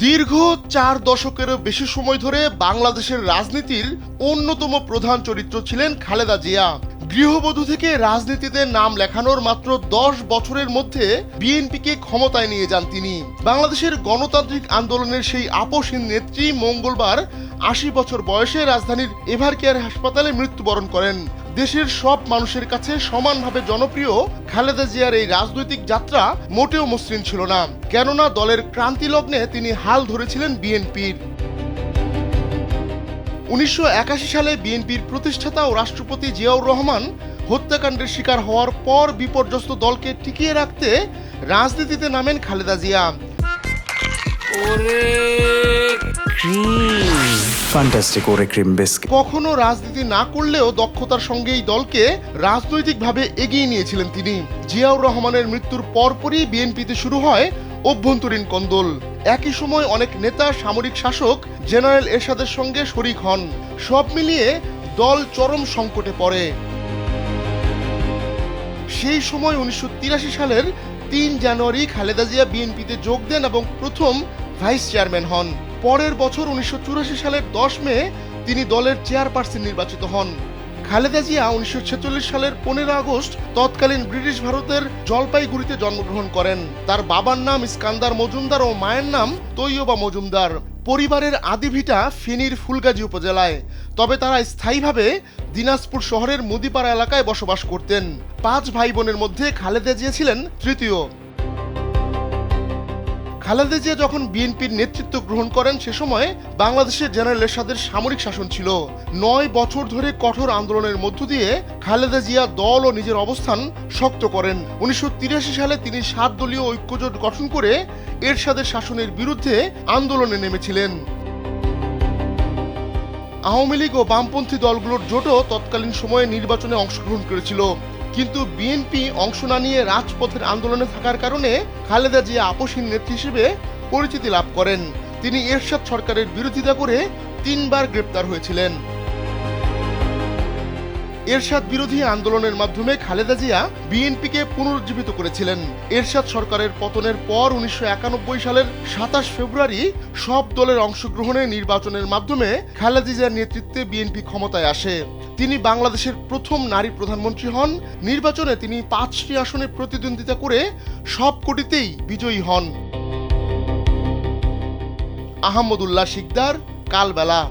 দীর্ঘ ৪ দশকেরও বেশি সময় ধরে বাংলাদেশের রাজনীতির অন্যতম প্রধান চরিত্র ছিলেন খালেদা জিয়া। গৃহবধূ থেকে রাজনীতিতে নাম লেখানোর মাত্র ১০ বছরের মধ্যে বিএনপিকে ক্ষমতায় নিয়ে যান তিনি। বাংলাদেশের গণতান্ত্রিক আন্দোলনের সেই আপসহীন নেত্রী মঙ্গলবার ৮০ বছর বয়সে রাজধানীর এভারকেয়ার হাসপাতালে মৃত্যুবরণ করেন। দেশের সব মানুষের কাছে সমানভাবে জনপ্রিয় খালেদা জিয়ার এই রাজনৈতিক যাত্রা মোটেও মসৃণ ছিল না, কেননা দলের ক্রান্তি লগ্নে তিনি হাল ধরেছিলেন বিএনপির। ১৯৮১ সালে বিএনপির প্রতিষ্ঠাতা ও রাষ্ট্রপতি জিয়াউর রহমান হত্যাকাণ্ডের শিকার হওয়ার পর বিপর্যস্ত দলকে টিকিয়ে রাখতে রাজনীতিতে নামেন খালেদা জিয়া। কখনো রাজনীতি না করলেও দক্ষতার সঙ্গে এই দলকে রাজনৈতিকভাবে এগিয়ে নিয়েছিলেন তিনি। জিয়াউর রহমানের মৃত্যুর পরপরই বিএনপিতে শুরু হয় অভ্যন্তরীণ কোন্দল। একই সময় অনেক নেতা সামরিক শাসক জেনারেল এরশাদের সঙ্গে শরিক হন। সব মিলিয়ে দল চরম সংকটে পড়ে। সেই সময় ১৯৮৩ সালের ৩ জানুয়ারি খালেদা জিয়া বিএনপিতে যোগ দেন এবং প্রথম ভাইস চেয়ারম্যান হন। পরের বছর ১৯৮৪ সালের ১০ মে তিনি দলের চেয়ারপারসন নির্বাচিত হন। খালেদা জিয়া ১৯৪৬ সালের ১৫ আগস্ট তৎকালীন ব্রিটিশ ভারতের জলপাইগুড়িতে জন্মগ্রহণ করেন। তার বাবার নাম ইস্কান্দার মজুমদার ও মায়ের নাম তৈয়বা মজুমদার। পরিবারের আদিভিটা ফেনীর ফুলগাজী উপজেলায়, তবে তারা স্থায়ীভাবে দিনাজপুর শহরের মুদিপাড়া এলাকায় বসবাস করতেন। ৫ ভাই বোনের মধ্যে খালেদা জিয়া ছিলেন তৃতীয়। খালেদা জিয়া যখন বিএনপির নেতৃত্ব গ্রহণ করেন সে সময় বাংলাদেশের জেনারেল এরশাদের সামরিক শাসন ছিল। ৯ বছর ধরে কঠোর আন্দোলনের মধ্য দিয়ে খালেদা জিয়া দল ও নিজের অবস্থান শক্ত করেন। ১৯৮৩ সালে তিনি ৭ দলীয় ঐক্যজোট গঠন করে এরশাদের শাসনের বিরুদ্ধে আন্দোলনে নেমেছিলেন। আওয়ামী লীগ ও বামপন্থী দলগুলোর জোটও তৎকালীন সময়ে নির্বাচনে অংশগ্রহণ করেছিল, কিন্তু বিএনপি অংশ না নিয়ে রাজপথের আন্দোলনে থাকার কারণে খালেদা জিয়া আপসহীন নেত্রী হিসেবে পরিচিতি লাভ করেন। তিনি এরশাদ সরকারের বিরোধিতা করে ৩ বার গ্রেপ্তার হয়েছিলেন। এরশাদ বিরোধী আন্দোলনের মাধ্যমে খালেদা জিয়া বিএনপিকে পুনরুজ্জীবিত করেছিলেন। এরশাদ সরকারের পতনের পর ১৯৯১ সালের ২৭ ফেব্রুয়ারি সব দলের অংশগ্রহণে নির্বাচনের মাধ্যমে খালেদা জিয়ার নেতৃত্বে বিএনপি ক্ষমতায় আসে। তিনি বাংলাদেশের প্রথম নারী প্রধানমন্ত্রী হন। নির্বাচনে তিনি ৫টি আসনে প্রতিদ্বন্দ্বিতা করে সবকটিতেই বিজয়ী হন। আহমদুল্লাহ শিকদার, কালবেলা।